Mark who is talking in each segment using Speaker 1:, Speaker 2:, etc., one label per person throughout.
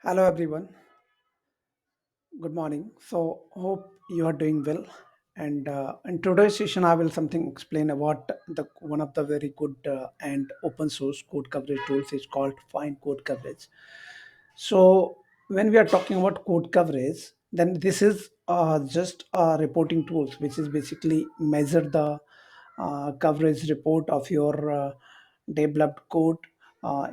Speaker 1: Hello everyone. Good morning. So hope you are doing well. And in today's session, I will something explain about the one of the very good and open source code coverage tools is called Fine Code Coverage. So when we are talking about code coverage, then this is just reporting tools, which is basically measure the coverage report of your developed code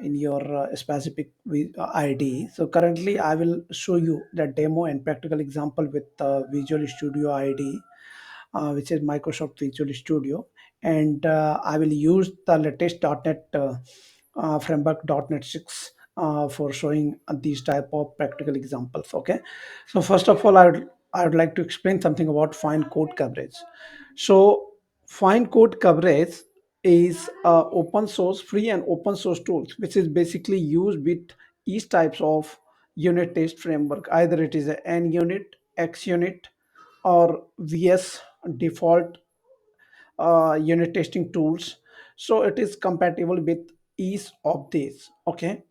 Speaker 1: in your specific ID. So currently, I will show you the demo and practical example with Visual Studio ID, which is Microsoft Visual Studio, and I will use the latest .NET framework .NET 6 for showing these type of practical examples. Okay, so first of all, I would like to explain something about fine code coverage. So fine code coverage is open source, free and open source tools, which is basically used with each types of unit test framework. Either it is a N unit, X unit, or VS default unit testing tools. So it is compatible with each of these. Okay,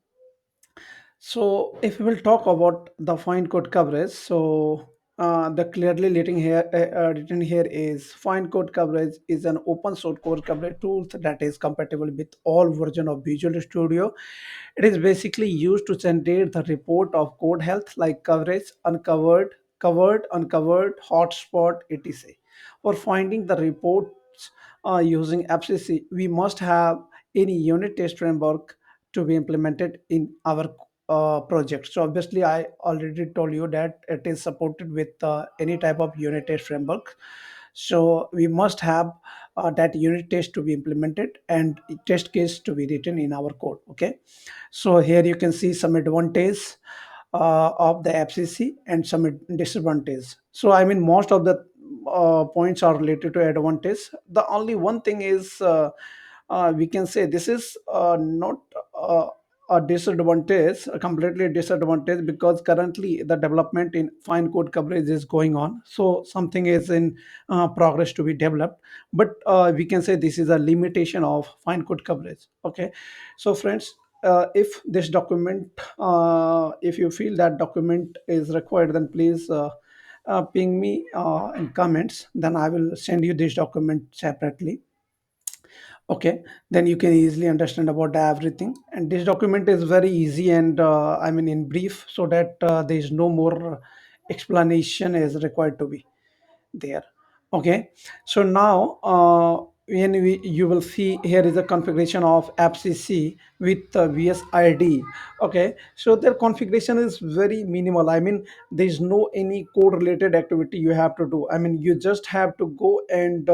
Speaker 1: so if we will talk about the fine code coverage, so the clearly written here is fine code coverage is an open source code coverage tool that is compatible with all version of Visual Studio. It is basically used to generate the report of code health like coverage, uncovered, covered, uncovered, hotspot, etc. For finding the reports using FCC, we must have any unit test framework to be implemented in our project. So obviously, I already told you that it is supported with any type of unit test framework. So we must have that unit test to be implemented and test case to be written in our code. Okay, so here you can see some advantage of the FCC and some disadvantage. So I mean, most of the points are related to advantage. The only one thing is we can say this is not a disadvantage, a completely disadvantage, because currently the development in fine code coverage is going on. So something is in progress to be developed, but we can say this is a limitation of fine code coverage. Okay, so friends, if this document, if you feel that document is required, then please ping me in comments. Then I will send you this document separately. Okay, then you can easily understand about everything. And this document is very easy and I mean in brief, so that there is no more explanation is required to be there. Okay, so now you will see here is a configuration of FCC with VS ID. Okay, so their configuration is very minimal. I mean, there is no any code related activity you have to do. I mean, you just have to go and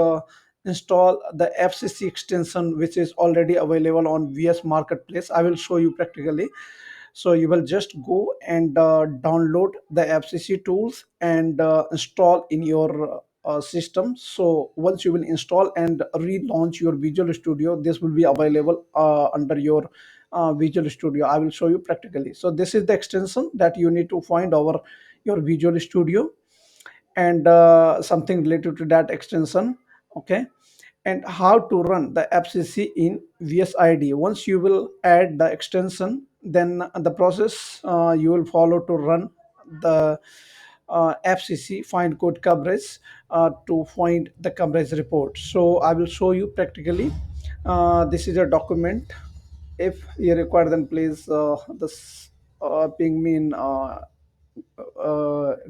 Speaker 1: install the FCC extension, which is already available on VS Marketplace. I will show you practically. So you will just go and download the FCC tools and install in your system. So once you will install and relaunch your Visual Studio, this will be available under your Visual Studio. I will show you practically. So this is the extension that you need to find over your Visual Studio, and something related to that extension. Okay, and how to run the FCC in VSID. Once you will add the extension, then the process you will follow to run the FCC find code coverage to find the coverage report. So I will show you practically. This is a document. If you require, then please this ping me in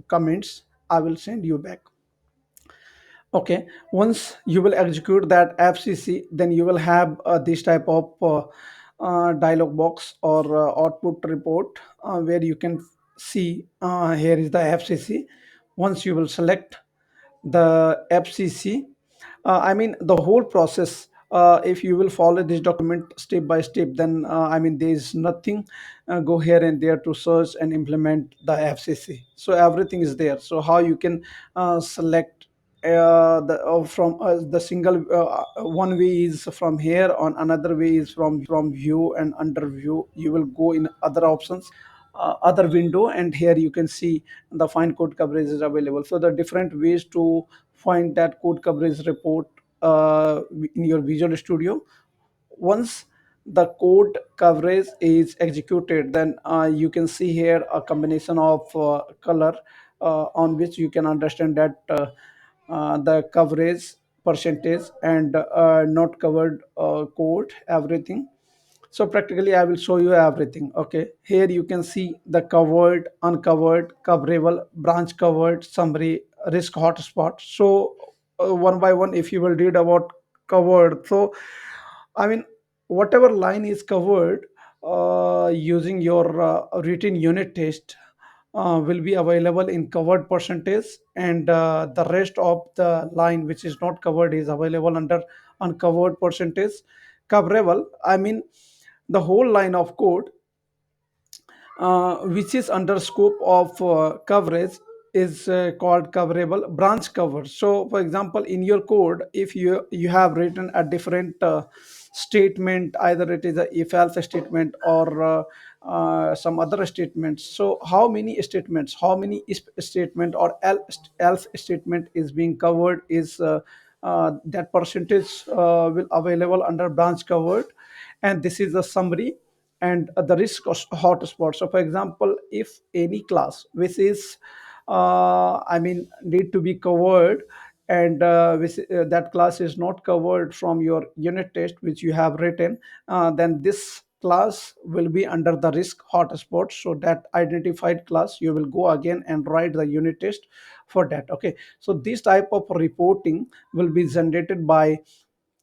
Speaker 1: comments. I will send you back. Okay, once you will execute that FCC, then you will have this type of dialog box or output report where you can see here is the FCC. Once you will select the FCC, I mean the whole process. If you will follow this document step by step, then I mean there is nothing go here and there to search and implement the FCC. So everything is there. So how you can select the from the single one way is from here, on another way is from view and under view. You will go in other options, other window, and here you can see the fine code coverage is available. So the different ways to find that code coverage report in your Visual Studio. Once the code coverage is executed, then you can see here a combination of color on which you can understand that the coverage percentage and not covered code, everything. So practically I will show you everything. Okay, here you can see the covered, uncovered, coverable, branch covered, summary, risk hotspot. So one by one, if you will read about covered, so I mean, whatever line is covered using your written unit test will be available in covered percentage, and the rest of the line which is not covered is available under uncovered percentage. Coverable, I mean, the whole line of code which is under scope of coverage is called coverable. Branch cover, so for example in your code, if you have written a different statement, either it is a if else statement or some other statements, so how many statements, how many if statement or else statement is being covered is that percentage will available under branch covered. And this is a summary and the risk of hotspot. So for example, if any class which is I mean need to be covered, and that class is not covered from your unit test which you have written, then this class will be under the risk hotspot. So that identified class you will go again and write the unit test for that. Okay, so this type of reporting will be generated by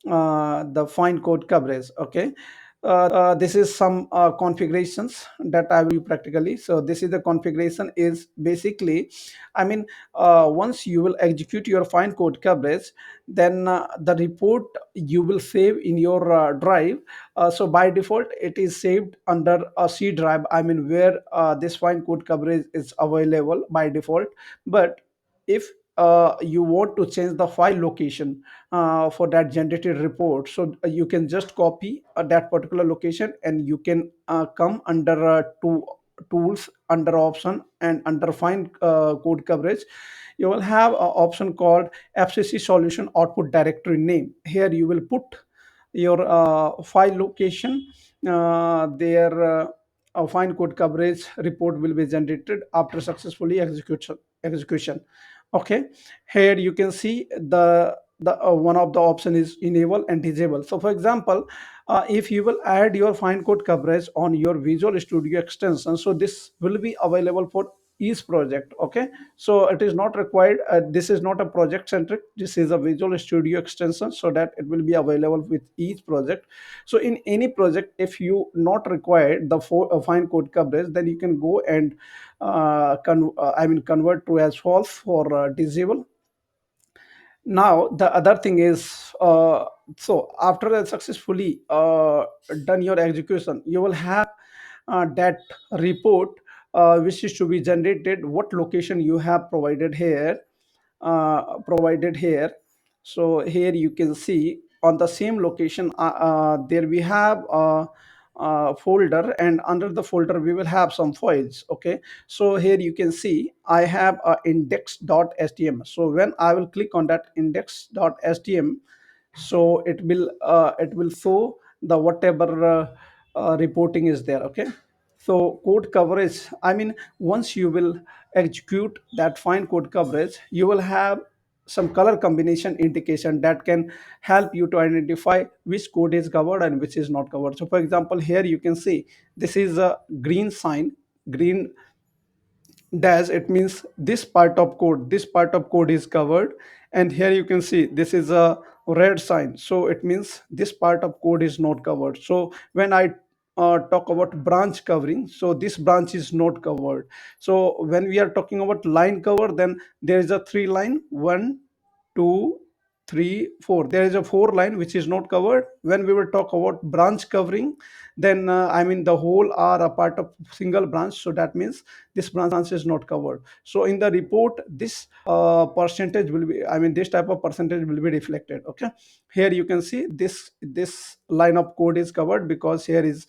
Speaker 1: the fine code coverage. Okay, this is some configurations that I will practically. So this is the configuration is basically, I mean, once you will execute your fine code coverage, then the report you will save in your drive. So by default it is saved under a C drive, I mean where this fine code coverage is available by default. But if you want to change the file location for that generated report, so you can just copy that particular location, and you can come under two tools, under option and under find code coverage. You will have an option called fcc solution output directory name. Here you will put your file location there. A fine code coverage report will be generated after successfully execution. Okay, here you can see the one of the option is enable and disable. So for example, if you will add your fine code coverage on your Visual Studio extension, so this will be available for each project. Okay, so it is not required, this is not a project centric, this is a Visual Studio extension, so that it will be available with each project. So in any project, if you not required the fine code coverage, then you can go and I mean convert to as false for disable. Now the other thing is, so after a successfully done your execution, you will have that report which is to be generated, what location you have provided here. So here you can see on the same location, there we have a folder, and under the folder we will have some files. Okay, so here you can see I have a index.html. So when I will click on that index.html, so it will show the whatever reporting is there. Okay, so code coverage, I mean, once you will execute that fine code coverage, you will have some color combination indication that can help you to identify which code is covered and which is not covered. So for example, here you can see this is a green sign, green dash, it means this part of code is covered. And here you can see this is a red sign, so it means this part of code is not covered. So when I talk about branch covering, so this branch is not covered. So when we are talking about line cover, then there is a three line, one, two, three, four, there is a four line which is not covered. When we will talk about branch covering, then I mean the whole are a part of single branch, so that means this branch is not covered. So in the report, this percentage will be, I mean this type of percentage will be reflected. Okay, here you can see this line of code is covered because here is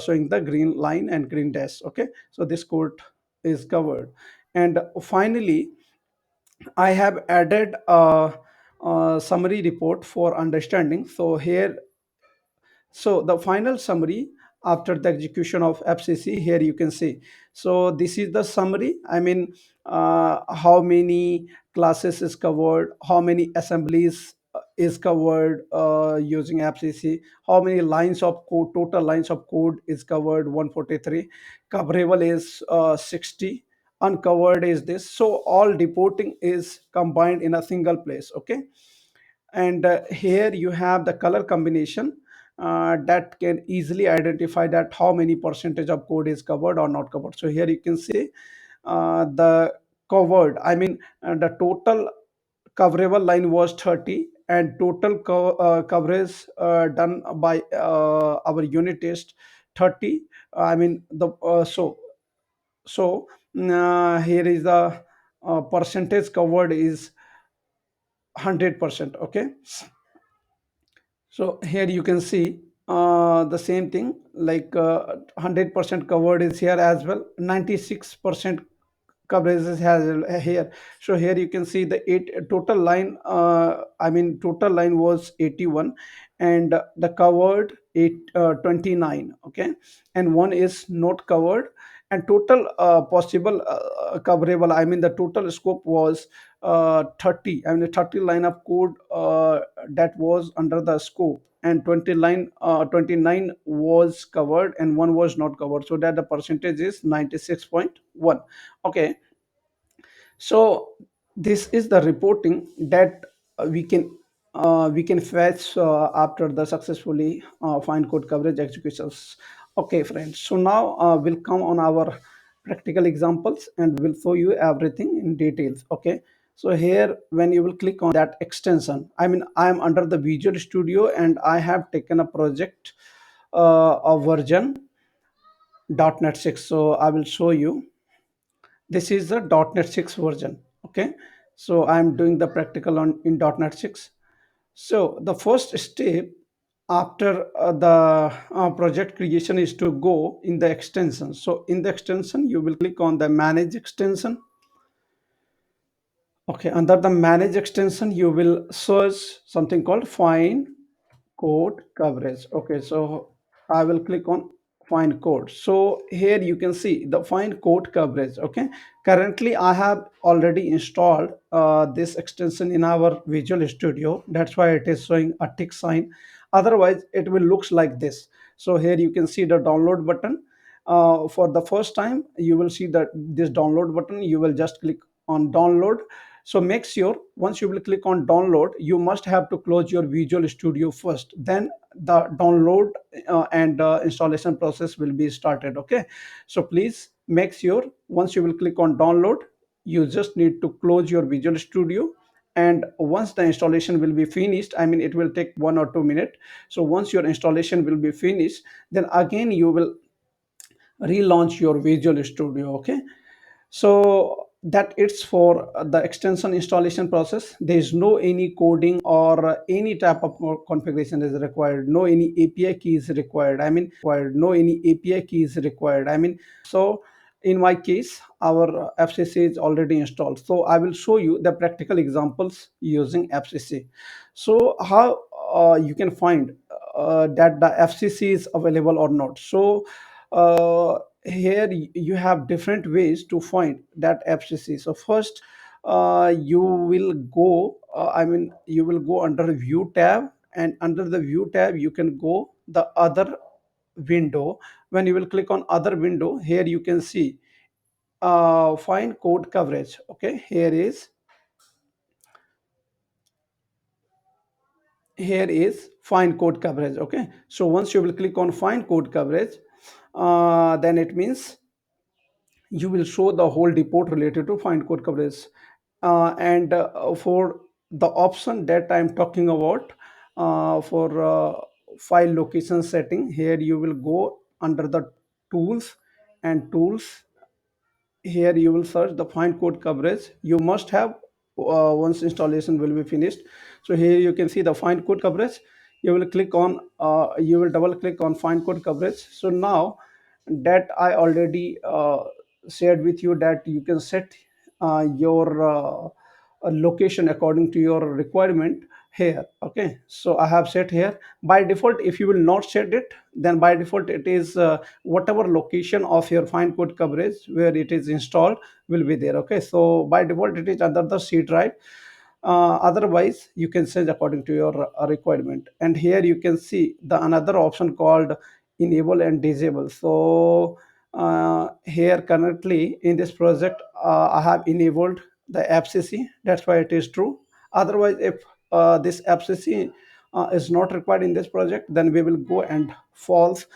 Speaker 1: showing the green line and green dash. Okay, so this code is covered. And finally, I have added a summary report for understanding. So here So the final summary after the execution of FCC, here you can see. So this is the summary. I mean, how many classes is covered, how many assemblies is covered using FCC, how many lines of code, total lines of code is covered 143, coverable is 60, uncovered is this. So all reporting is combined in a single place. Okay, and here you have the color combination that can easily identify that how many percentage of code is covered or not covered. So here you can see the covered, I mean, the total coverable line was 30, and total coverage done by our unit test 30. I mean the here is the percentage covered is 100%. Okay, so here you can see the same thing, like 100% covered is here as well. 96% coverage is has here. So here you can see the eight total line. I mean total line was 81, and the covered 29. Okay, and one is not covered, and total possible coverable. I mean the total scope was 30. I mean 30 line of code that was under the scope, and 20 line 29 was covered and one was not covered, so that the percentage is 96.1. Okay, so this is the reporting that we can fetch after the successfully fine code coverage executions. Okay friends, so now we'll come on our practical examples and we'll show you everything in details. Okay, so here when you will click on that extension, I mean I am under the Visual Studio and I have taken a project of version .NET 6. So I will show you. This is the .NET 6 version. Okay, so I'm doing the practical on in .NET 6. So the first step after the project creation is to go in the extension. So in the extension you will click on the manage extension. Okay, under the manage extension you will search something called fine code coverage. Okay, so I will click on find code. So here you can see the find code coverage. Okay, currently I have already installed this extension in our Visual Studio. That's why it is showing a tick sign. Otherwise it will looks like this. So here you can see the download button. For the first time you will see that this download button, you will just click on download. So make sure once you will click on download, you must have to close your Visual Studio first. Then the download and installation process will be started. Okay, so please make sure once you will click on download, you just need to close your Visual Studio. And once the installation will be finished, I mean it will take 1 or 2 minutes. So once your installation will be finished, then again you will relaunch your Visual Studio. Okay, so that it's for the extension installation process. There is no any coding or any type of configuration is required, no any API key is required. I mean no any API key is required. I mean, so in my case our FCC is already installed, so I will show you the practical examples using FCC. So how you can find that the FCC is available or not. So here you have different ways to find that FCC. So first you will go I mean you will go under view tab, and under the view tab you can go the other window. When you will click on other window, here you can see find code coverage. Okay, here is find code coverage. Okay, so once you will click on find code coverage, then it means you will show the whole report related to find code coverage. And for the option that I'm talking about, for file location setting, here you will go under the tools, and tools, here you will search the find code coverage. You must have once installation will be finished. So here you can see the find code coverage. You will click on you will double click on find code coverage. So now that I already shared with you that you can set your location according to your requirement. here. Okay, so I have set here. By default, if you will not set it, then by default it is whatever location of your fine code coverage where it is installed will be there. Okay, so by default it is under the C drive. Otherwise you can change according to your requirement. And here you can see the another option called enable and disable. So here currently in this project I have enabled the FCC, that's why it is true. Otherwise, if this FCC is not required in this project, then we will go and false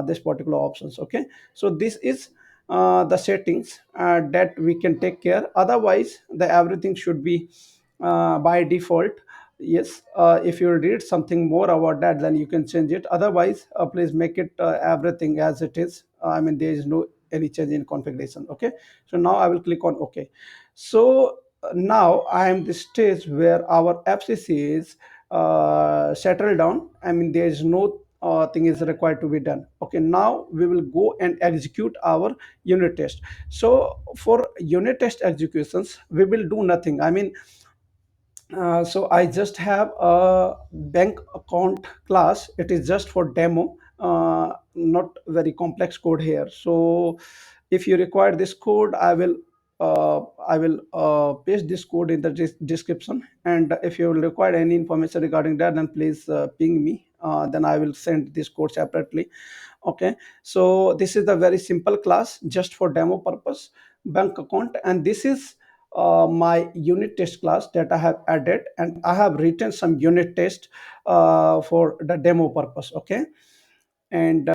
Speaker 1: this particular options. Okay, so this is the settings that we can take care. Otherwise the everything should be by default. Yes, if you read something more about that, then you can change it. Otherwise please make it everything as it is. I mean, there is no any change in configuration. Okay, so now I will click on OK. So now I am the stage where our FCC is settled down. I mean, there is no thing is required to be done. Okay, now we will go and execute our unit test. So for unit test executions we will do nothing. I mean, so I just have a bank account class. It is just for demo, not very complex code here. So if you require this code, I will paste this code in the description. And if you require any information regarding that, then please ping me. Then I will send this code separately. Okay, so this is the very simple class just for demo purpose, bank account. And this is my unit test class that I have added, and I have written some unit test for the demo purpose. Okay, and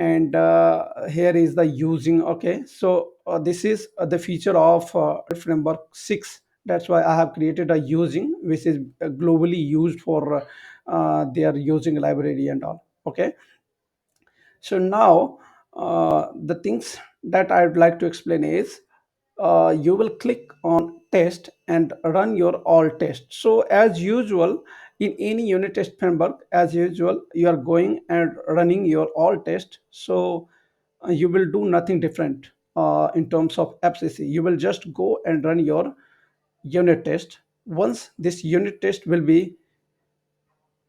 Speaker 1: here is the using. Okay, so this is the feature of framework 6. That's why I have created a using, which is globally used for their using library and all. Okay, so now the things that I would like to explain is you will click on test and run your all test. So as usual, in any unit test framework, as usual, you are going and running your all test. So you will do nothing different in terms of FCC. You will just go and run your unit test. Once this unit test will be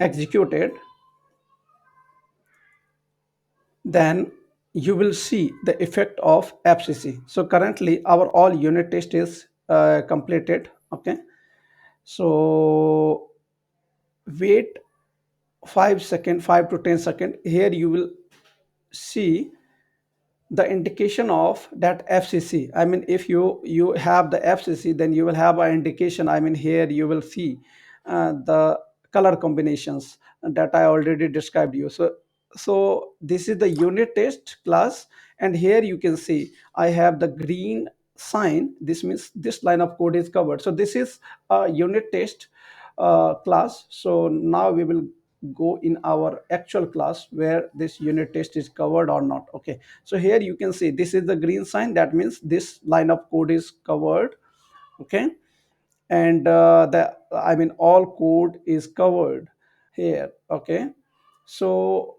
Speaker 1: executed, then you will see the effect of FCC. So currently our all unit test is completed. Okay, so wait 5 second, 5 to 10 second. Here you will see the indication of that FCC. I mean, if you have the FCC, then you will have an indication. I mean, here you will see the color combinations that I already described you. So this is the unit test class, and here you can see I have the green sign. This means this line of code is covered. So this is a unit test class. So now we will go in our actual class where this unit test is covered or not. Okay, so here you can see this is the green sign. That means this line of code is covered. Okay, and the I mean all code is covered here. Okay, so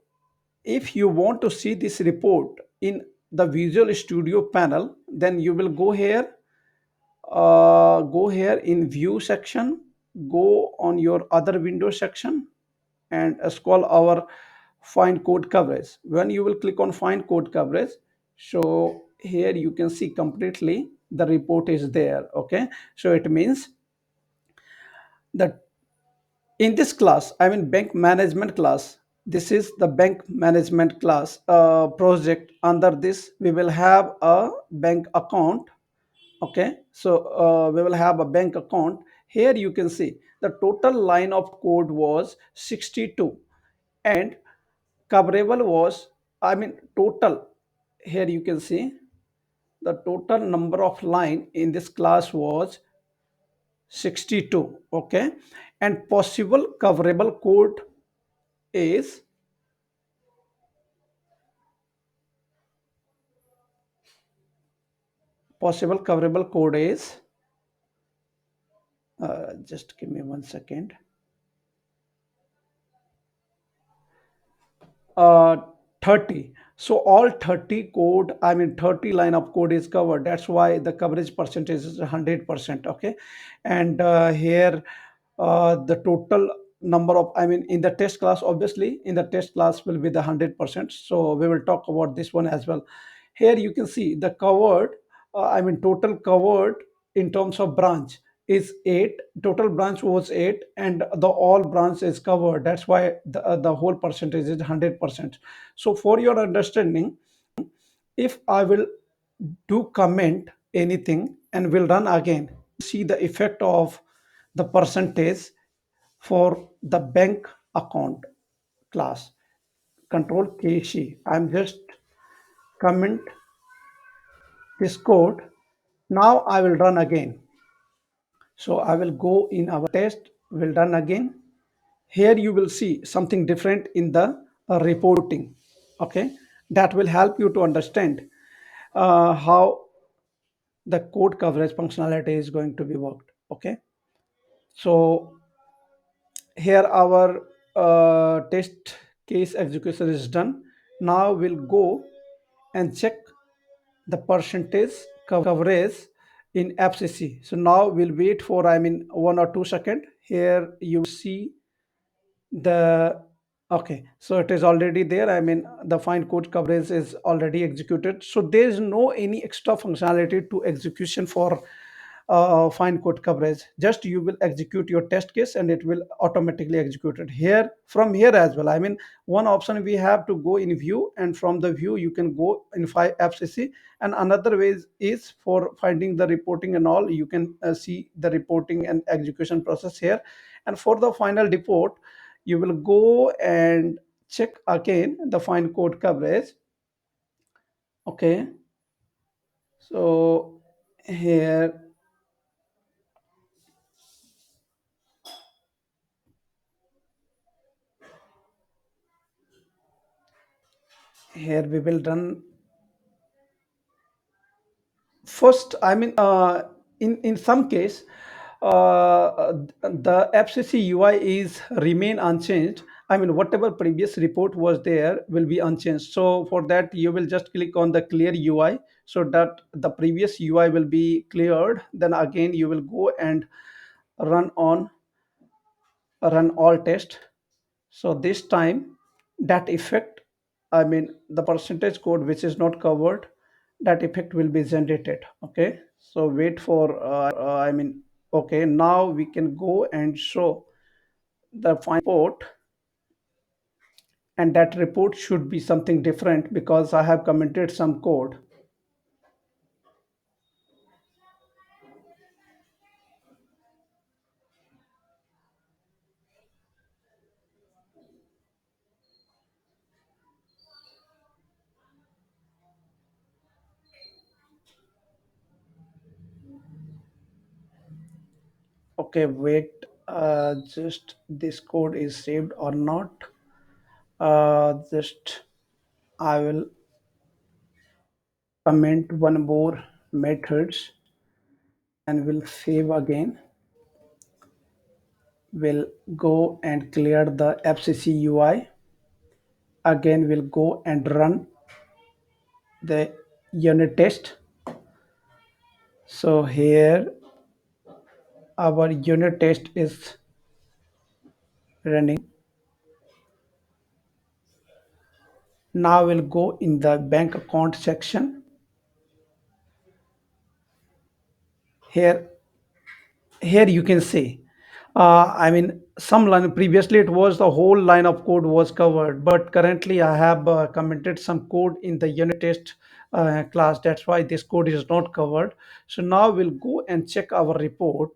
Speaker 1: if you want to see this report in the Visual Studio panel, then you will go here in view section, go on your other window section, and scroll our find code coverage. When you will click on find code coverage, so here you can see completely the report is there. Okay, so it means that in this class, I mean bank management class, this is the bank management class project. Under this we will have a bank account. Okay, so we will have a bank account. Here you can see the total line of code was 62, and coverable was, I mean total, here you can see the total number of line in this class was 62. Okay, and is possible coverable code is just give me 1 second. 30. So all 30 code, I mean 30 line of code is covered. That's why the coverage percentage is 100%. Okay, and here the total number of, I mean, in the test class, obviously in the test class will be the 100%, so we will talk about this one as well. Here you can see the covered, I mean total covered in terms of branch is 8. Total branch was 8, and the all branch is covered. That's why the whole percentage is 100%. So for your understanding, if I will do comment anything and will run again, see the effect of the percentage for the bank account class. Control KC. I'm just comment this code. Now I will run again. So I will go in our test, will run again. Here you will see something different in the reporting. Okay, that will help you to understand how the code coverage functionality is going to be worked. Okay, so here our test case execution is done. Now we'll go and check the percentage coverage in FCC. So now we'll wait for, I mean, 1 or 2 seconds. Here you see the, okay, so it is already there. I mean the fine code coverage is already executed, so there is no any extra functionality to execution for fine code coverage. Just you will execute your test case and it will automatically execute it here. From here as well, I mean, one option we have to go in view, and from the view you can go in FCC, and another way is for finding the reporting and all. You can see the reporting and execution process here. And for the final report, you will go and check again the fine code coverage. Okay, so here here we will run first. I mean, in some case, the FCC UI is remain unchanged. I mean, whatever previous report was there will be unchanged. So for that, you will just click on the clear UI, so that the previous UI will be cleared. Then again, you will go and run on run all test. So this time, that effect, I mean the percentage code which is not covered, that effect will be generated. Okay, so wait for, I mean, okay, now we can go and show the fine report, and that report should be something different because I have commented some code. Okay, wait, just this code is saved or not. Just I will comment one more methods and will save again. We'll go and clear the FCC UI. Again, we'll go and run the unit test. So here our unit test is running. Now we'll go in the bank account section. Here here you can see, I mean, some line previously it was the whole line of code was covered, but currently I have commented some code in the unit test class. That's why this code is not covered. So now we'll go and check our report.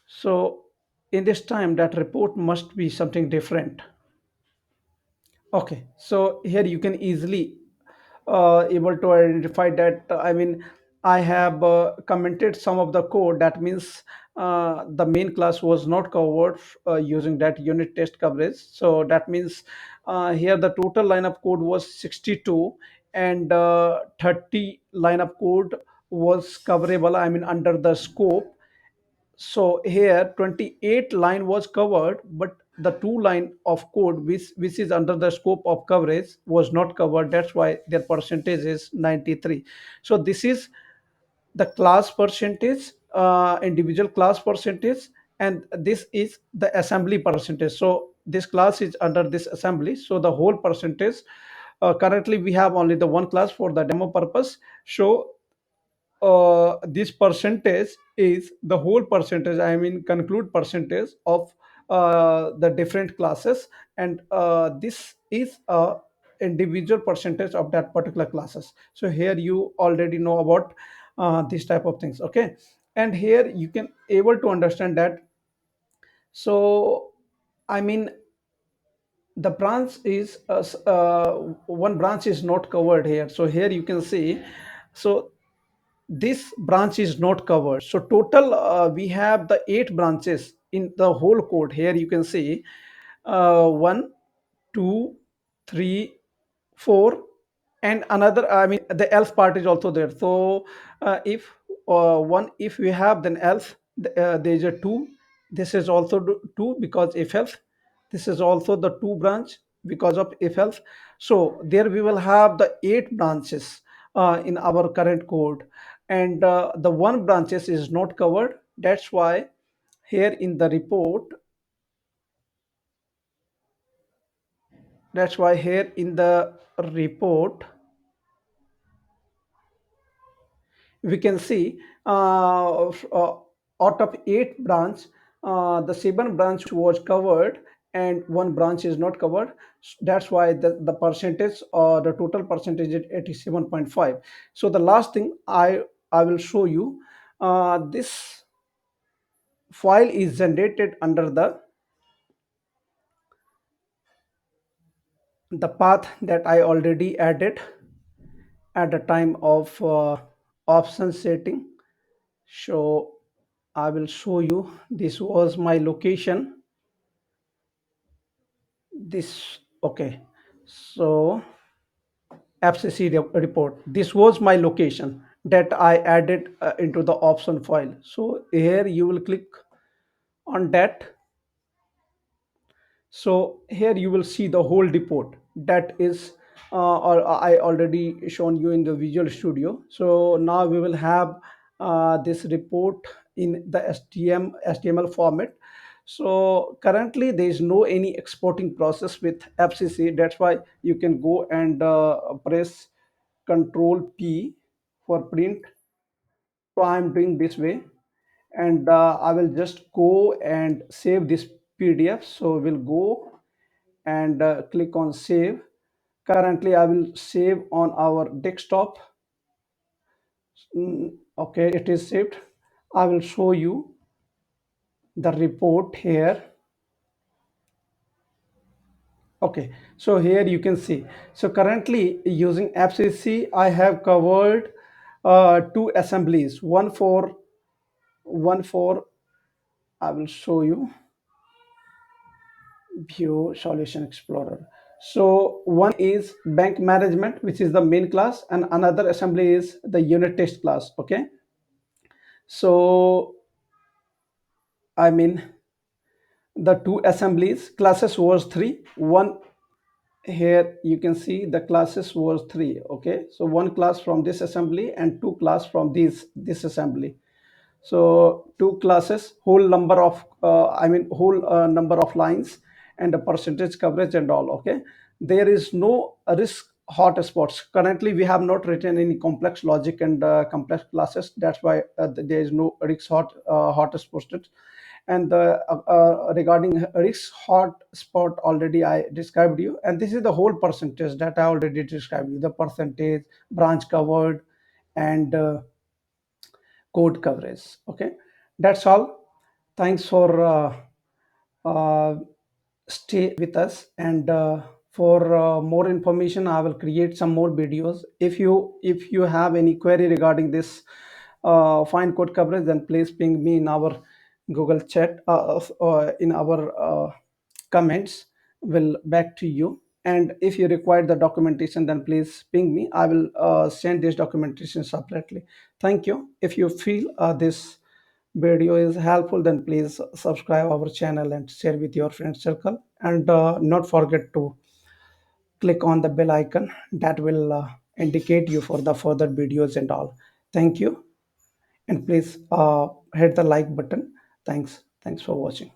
Speaker 1: So in this time, that report must be something different. Okay, so here you can easily able to identify that. I mean, I have commented some of the code. That means the main class was not covered using that unit test coverage. So that means here the total line of code was 62, and 30 line of code was coverable. I mean, under the scope. So here 28 line was covered, but the two line of code which is under the scope of coverage was not covered. That's why their percentage is 93. So this is the class percentage, individual class percentage, and this is the assembly percentage. So this class is under this assembly, so the whole percentage, currently we have only the one class for the demo purpose. So this percentage is the whole percentage, I mean conclude percentage of the different classes, and this is a individual percentage of that particular classes. So here you already know about this type of things, okay. And here you can able to understand that. So I mean the branch is one branch is not covered here. So here you can see, so this branch is not covered. So total we have the 8 branches in the whole code. Here you can see 1 2 3 4, and another, I mean the else part is also there. So if one if we have, then else there is a 2. This is also 2 because if else. This is also the 2 branch because of if else. So there we will have the 8 branches in our current code, and the one branches is not covered. That's why here in the report, that's why here in the report we can see out of 8 branch, the 7 branch was covered and one branch is not covered. That's why the percentage or the total percentage is 87.5. So the last thing I will show you, this file is generated under the path that I already added at the time of option setting. So I will show you, this was my location. This, okay. So FCC report, this was my location that I added into the option file. So here you will click on that. So here you will see the whole report that is or I already shown you in the Visual Studio. So now we will have this report in the HTML format. So currently there is no any exporting process with FCC. That's why you can go and press Control P for print. So I'm doing this way, and I will just go and save this PDF. So we'll go and click on save. Currently I will save on our desktop. Okay, it is saved. I will show you the report here. Okay, so here you can see, so currently using FCC I have covered 2 assemblies, one for I will show you view solution explorer. So one is bank management, which is the main class, and another assembly is the unit test class, okay. So I mean the 2 assemblies classes was 3. One, here you can see the classes was 3, okay. So one class from this assembly and 2 class from this assembly. So 2 classes, whole number of I mean whole number of lines and the percentage coverage and all, okay. There is no risk hotspots. Currently we have not written any complex logic and complex classes. That's why there is no risk hotspots. And regarding risk hotspot, already I described you, and this is the whole percentage that I already described you, the percentage, branch covered, and code coverage, okay. That's all. Thanks for uh, stay with us, and for more information I will create some more videos. If you have any query regarding this fine code coverage, then please ping me in our Google chat, in our comments. Will back to you. And if you require the documentation, then please ping me. I will send this documentation separately. Thank you. If you feel this video is helpful, then please subscribe our channel and share with your friend circle, and not forget to click on the bell icon that will indicate you for the further videos and all. Thank you, and please hit the like button. Thanks. Thanks for watching.